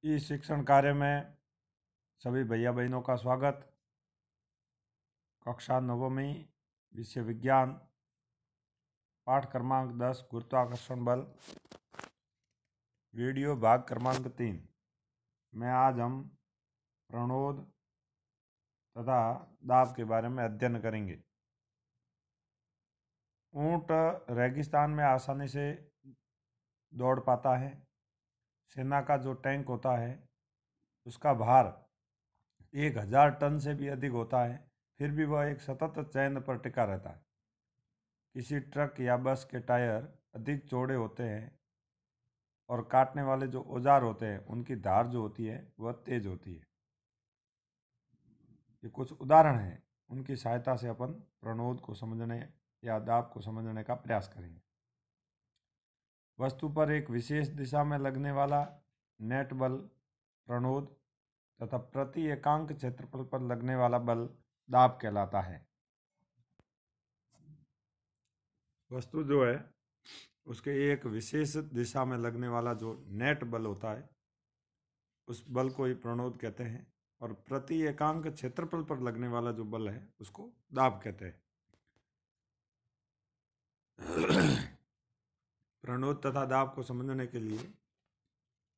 इस शिक्षण कार्य में सभी भैया बहनों का स्वागत। कक्षा नवमी विषय विज्ञान, पाठ क्रमांक 10 गुरुत्वाकर्षण बल, वीडियो भाग क्रमांक 3 में आज हम प्रणोद तथा दाब के बारे में अध्ययन करेंगे। ऊंट रेगिस्तान में आसानी से दौड़ पाता है। सेना का जो टैंक होता है उसका भार 1000 टन से भी अधिक होता है, फिर भी वह एक सतत चयन पर टिका रहता है। किसी ट्रक या बस के टायर अधिक चौड़े होते हैं और काटने वाले जो औजार होते हैं उनकी धार जो होती है वह तेज होती है। ये कुछ उदाहरण हैं, उनकी सहायता से अपन प्रणोद को समझने या दाब को समझने का प्रयास करेंगे। वस्तु पर एक विशेष दिशा में लगने वाला नेट बल प्रणोद तथा प्रति एकांक क्षेत्रफल पर लगने वाला बल दाब कहलाता है। वस्तु जो है उसके एक विशेष दिशा में लगने वाला जो नेट बल होता है उस बल को ही प्रणोद कहते हैं, और प्रति एकांक क्षेत्रफल पर लगने वाला जो बल है उसको दाब कहते हैं। प्रणोद तथा दाब को समझने के लिए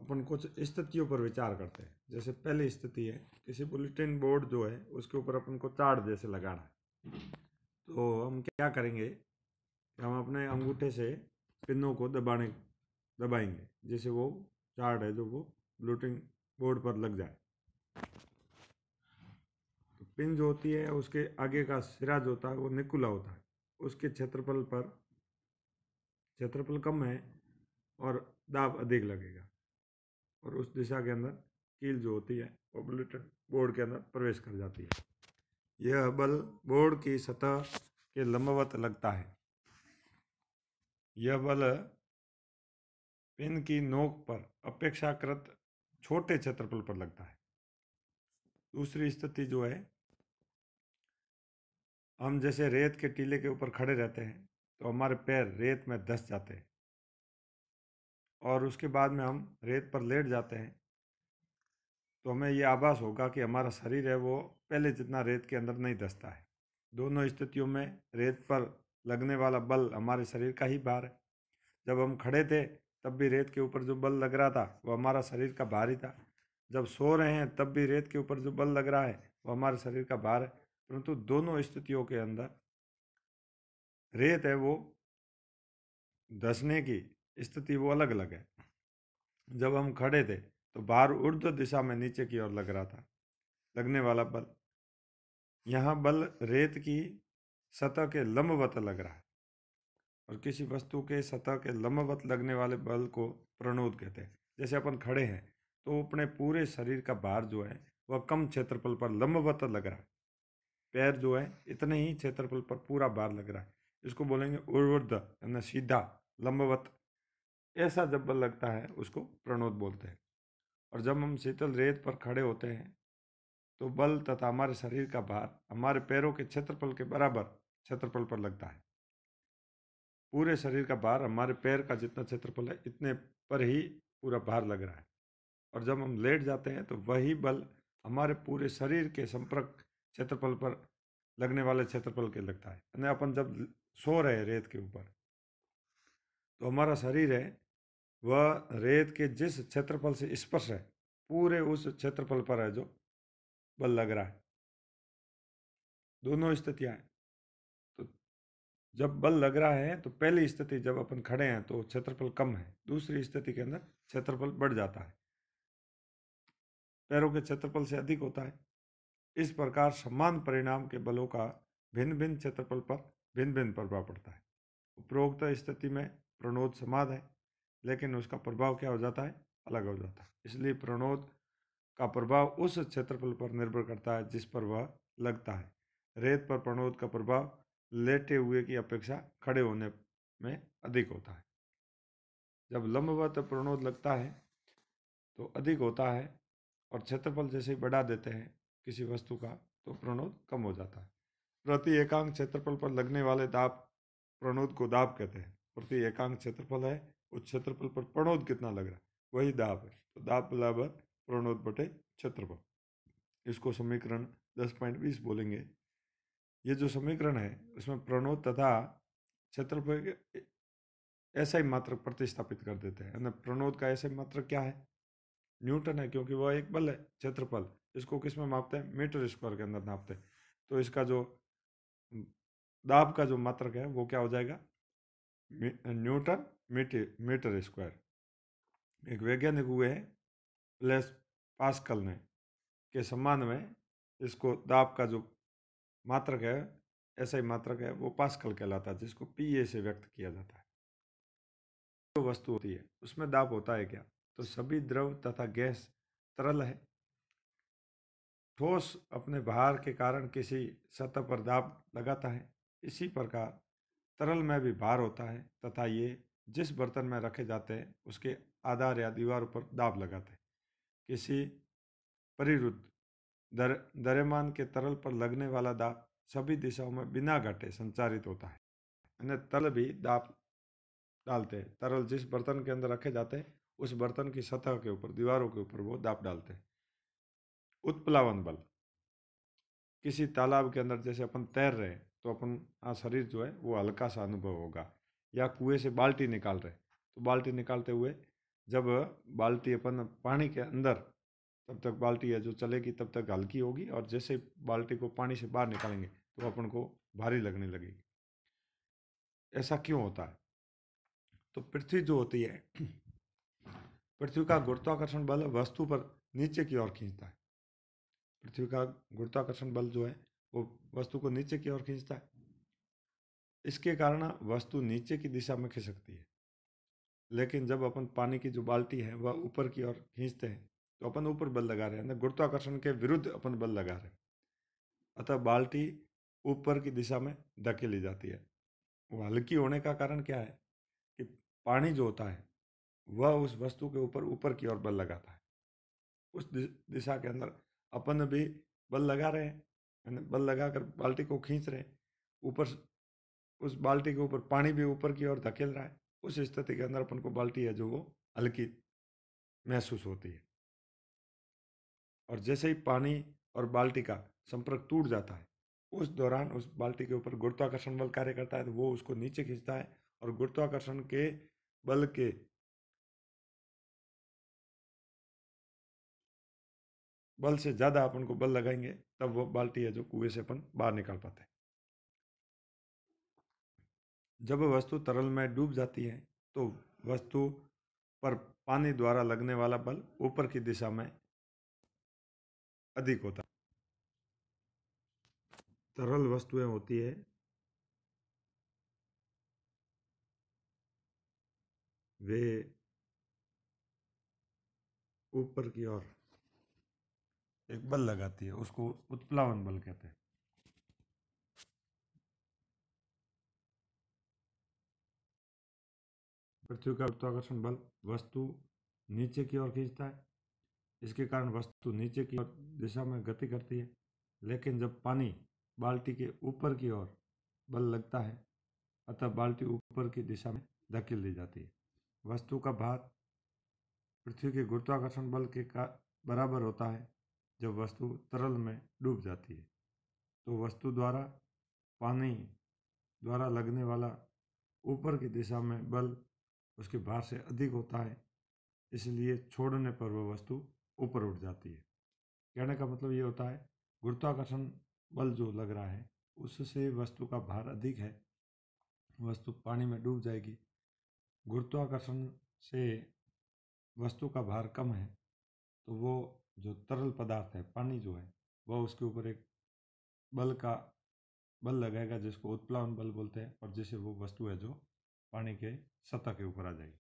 अपन कुछ स्थितियों पर विचार करते हैं। जैसे पहली स्थिति है, किसी बुलेटिन बोर्ड जो है उसके ऊपर अपन को चार्ट जैसे लगाना है, तो हम क्या करेंगे, हम अपने अंगूठे से पिनों को दबाएंगे जैसे वो चार्ट है जो वो बुलेटिन बोर्ड पर लग जाए। तो पिन जो होती है उसके आगे का सिरा जो होता है वो निकुला होता है, उसके क्षेत्रफल कम है और दाब अधिक लगेगा, और उस दिशा के अंदर कील जो होती है वो बुलेटिन बोर्ड के अंदर प्रवेश कर जाती है। यह बल बोर्ड की सतह के लंबवत लगता है। यह बल पिन की नोक पर अपेक्षाकृत छोटे क्षेत्रफल पर लगता है। दूसरी स्थिति जो है, हम जैसे रेत के टीले के ऊपर खड़े रहते हैं तो हमारे पैर रेत में धंस जाते हैं, और उसके बाद में हम रेत पर लेट जाते हैं तो हमें ये आभास होगा कि हमारा शरीर है वो पहले जितना रेत के अंदर नहीं धंसता है। दोनों स्थितियों में रेत पर लगने वाला बल हमारे शरीर का ही भार है। जब हम खड़े थे तब भी रेत के ऊपर जो बल लग रहा था वो हमारा शरीर का भार ही था। जब सो रहे हैं तब भी रेत के ऊपर जो बल लग रहा है वो हमारे शरीर का भार है, परंतु दोनों स्थितियों के अंदर रेत है वो धंसने की स्थिति वो अलग अलग है। जब हम खड़े थे तो भार ऊर्ध्व दिशा में नीचे की ओर लग रहा था, लगने वाला बल। यहाँ बल रेत की सतह के लंबवत लग रहा है, और किसी वस्तु के सतह के लंबवत लगने वाले बल को प्रणोद कहते हैं। जैसे अपन खड़े हैं तो अपने पूरे शरीर का भार जो है वह कम क्षेत्रफल पर लंबवत लग रहा है। पैर जो है इतने ही क्षेत्रफल पर पूरा भार लग रहा है। इसको बोलेंगे ऊर्ध्व यानी सीधा लंबवत। ऐसा जब बल लगता है उसको प्रणोद बोलते हैं। और जब हम शीतल रेत पर खड़े होते हैं तो बल तथा हमारे शरीर का भार हमारे पैरों के क्षेत्रफल के बराबर क्षेत्रफल पर लगता है। पूरे शरीर का भार हमारे पैर का जितना क्षेत्रफल है इतने पर ही पूरा भार लग रहा है, और जब हम लेट जाते हैं तो वही बल हमारे पूरे शरीर के संपर्क क्षेत्रफल पर लगने वाले क्षेत्रफल के लगता है। यानी अपन जब सो रहे हैं रेत के ऊपर तो हमारा शरीर है वह रेत के जिस क्षेत्रफल से स्पर्श है पूरे उस क्षेत्रफल पर है जो बल लग रहा है। दोनों स्थितियां हैं। तो जब बल लग रहा है तो पहली स्थिति जब अपन खड़े हैं तो क्षेत्रफल कम है, दूसरी स्थिति के अंदर क्षेत्रफल बढ़ जाता है, पैरों के क्षेत्रफल से अधिक होता है। इस प्रकार समान परिणाम के बलों का भिन्न भिन्न क्षेत्रफल पर भिन्न भिन्न प्रभाव पड़ता है। उपरोक्त स्थिति में प्रणोद समान है, लेकिन उसका प्रभाव क्या हो जाता है, अलग हो जाता है। इसलिए प्रणोद का प्रभाव उस क्षेत्रफल पर निर्भर करता है जिस पर वह लगता है। रेत पर प्रणोद का प्रभाव लेटे हुए की अपेक्षा खड़े होने में अधिक होता है। जब लंबवत प्रणोद लगता है तो अधिक होता है, और क्षेत्रफल जैसे ही बढ़ा देते हैं किसी वस्तु का तो प्रणोद कम हो जाता है। प्रति एकांक क्षेत्रफल पर लगने वाले दाब प्रणोद को दाब कहते हैं। प्रति एकांक क्षेत्रफल है, उस क्षेत्रफल पर प्रणोद कितना लग रहा है वही दाब है। तो दाब बराबर प्रणोद बटे क्षेत्रफल। इसको समीकरण 10.20 बोलेंगे। ये जो समीकरण है उसमें प्रणोद तथा क्षेत्रफल के ऐसा ही मात्रक प्रतिस्थापित कर देते हैं। प्रणोद का ऐसा ही मात्रक क्या है? न्यूटन है, क्योंकि वह एक बल है। क्षेत्रफल इसको किस में मापते हैं? मीटर स्क्वायर के अंदर नापते हैं। तो इसका जो दाब का जो मात्रक है वो क्या हो जाएगा? Newton metre square. एक वैज्ञानिक हुए हैं ब्लेस पास्कल ने के सम्मान में इसको दाब का जो मात्रक है, ऐसा ही मात्रक है, वो पास्कल कहलाता है, जिसको पीए से व्यक्त किया जाता है। जो वस्तु होती है उसमें दाब होता है क्या? तो सभी द्रव तथा गैस तरल है। ठोस अपने भार के कारण किसी सतह पर दाब लगाता है। इसी प्रकार तरल में भी भार होता है तथा ये जिस बर्तन में रखे जाते हैं उसके आधार या दीवारों पर दाब लगाते हैं। किसी परिरुद्ध द्रव्यमान के तरल पर लगने वाला दाब सभी दिशाओं में बिना घटे संचारित होता है। यानी तरल भी दाब डालते हैं। तरल जिस बर्तन के अंदर रखे जाते हैं उस बर्तन की सतह के ऊपर, दीवारों के ऊपर वो दाब डालते हैं। उत्प्लावन बल। किसी तालाब के अंदर जैसे अपन तैर रहे हैं तो अपन शरीर जो है वो हल्का सा अनुभव होगा। या कुएं से बाल्टी निकाल रहे तो बाल्टी निकालते हुए जब बाल्टी अपन पानी के अंदर, तब तक बाल्टी है जो चलेगी तब तक हल्की होगी, और जैसे बाल्टी को पानी से बाहर निकालेंगे तो अपन को भारी लगने लगेगी। ऐसा क्यों होता है? तो पृथ्वी जो होती है, पृथ्वी का गुरुत्वाकर्षण बल वस्तु पर नीचे की ओर खींचता है। पृथ्वी का गुरुत्वाकर्षण बल जो है वो वस्तु को नीचे की ओर खींचता है। इसके कारण वस्तु नीचे की दिशा में खिसकती है। लेकिन जब अपन पानी की जो बाल्टी है वह ऊपर की ओर खींचते हैं तो अपन ऊपर बल लगा रहे हैं, गुरुत्वाकर्षण के विरुद्ध अपन बल लगा रहे हैं। अतः बाल्टी ऊपर की दिशा में धकेली जाती है। वो हल्की होने का कारण क्या है कि पानी जो होता है वह उस वस्तु के ऊपर की ओर बल लगाता है। उस दिशा के अंदर अपन भी बल लगा रहे हैं, बल लगाकर बाल्टी को खींच रहे हैं ऊपर। उस बाल्टी के ऊपर पानी भी ऊपर की ओर धकेल रहा है। उस स्थिति के अंदर अपन को बाल्टी है जो वो हल्की महसूस होती है। और जैसे ही पानी और बाल्टी का संपर्क टूट जाता है उस दौरान उस बाल्टी के ऊपर गुरुत्वाकर्षण बल कार्य करता है, तो वो उसको नीचे खींचता है। और गुरुत्वाकर्षण के बल के बल से ज़्यादा अपन को बल लगाएंगे तब वो बाल्टी है जो कुएं से अपन बाहर निकाल पाते हैं। जब वस्तु तरल में डूब जाती है तो वस्तु पर पानी द्वारा लगने वाला बल ऊपर की दिशा में अधिक होता है। तरल वस्तुएं होती है वे ऊपर की ओर एक बल लगाती है, उसको उत्प्लावन बल कहते हैं। पृथ्वी का गुरुत्वाकर्षण बल वस्तु नीचे की ओर खींचता है। इसके कारण वस्तु नीचे की ओर दिशा में गति करती है। लेकिन जब पानी बाल्टी के ऊपर की ओर बल लगता है अतः बाल्टी ऊपर की दिशा में धकेल दी जाती है। वस्तु का भार पृथ्वी के गुरुत्वाकर्षण बल के बराबर होता है जब वस्तु तरल में डूब जाती है। तो वस्तु द्वारा पानी द्वारा लगने वाला ऊपर की दिशा में बल उसके भार से अधिक होता है, इसलिए छोड़ने पर वह वस्तु ऊपर उठ जाती है। कहने का मतलब ये होता है गुरुत्वाकर्षण बल जो लग रहा है उससे वस्तु का भार अधिक है, वस्तु पानी में डूब जाएगी। गुरुत्वाकर्षण से वस्तु का भार कम है तो वो जो तरल पदार्थ है, पानी जो है, वह उसके ऊपर एक बल लगाएगा जिसको उत्प्लावन बल बोलते हैं, और जिससे वो वस्तु है जो पानी के सतह के ऊपर आ जाएगी।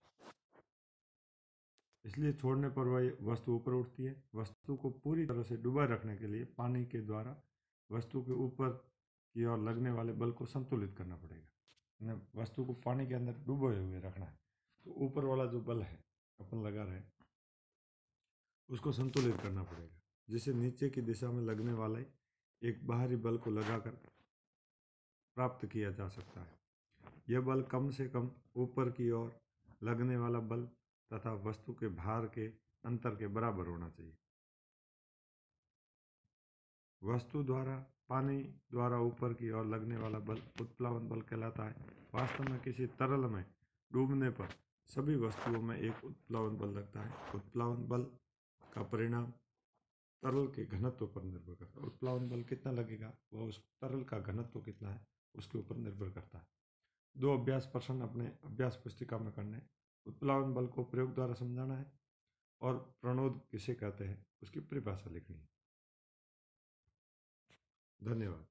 इसलिए छोड़ने पर वह वस्तु ऊपर उठती है। वस्तु को पूरी तरह से डुबाए रखने के लिए पानी के द्वारा वस्तु के ऊपर की ओर लगने वाले बल को संतुलित करना पड़ेगा। वस्तु को पानी के अंदर डूबे हुए रखना है तो ऊपर वाला जो बल है अपन लगा रहे हैं उसको संतुलित करना पड़ेगा, जिसे नीचे की दिशा में लगने वाले एक बाहरी बल को लगाकर प्राप्त किया जा सकता है। यह बल कम से कम ऊपर की ओर लगने वाला बल तथा वस्तु के भार के अंतर के बराबर होना चाहिए। वस्तु द्वारा पानी द्वारा ऊपर की ओर लगने वाला बल उत्प्लावन बल कहलाता है। वास्तव में किसी तरल में डूबने पर सभी वस्तुओं में एक उत्प्लावन बल लगता है। उत्प्लावन बल का परिणाम तरल के घनत्व पर निर्भर करता है। उत्प्लावन बल कितना लगेगा वह उस तरल का घनत्व कितना है उसके ऊपर निर्भर करता है। 2 अभ्यास प्रश्न अपने अभ्यास पुस्तिका में करने। उत्प्लावन बल को प्रयोग द्वारा समझाना है और प्रणोद किसे कहते हैं उसकी परिभाषा लिखनी है। धन्यवाद।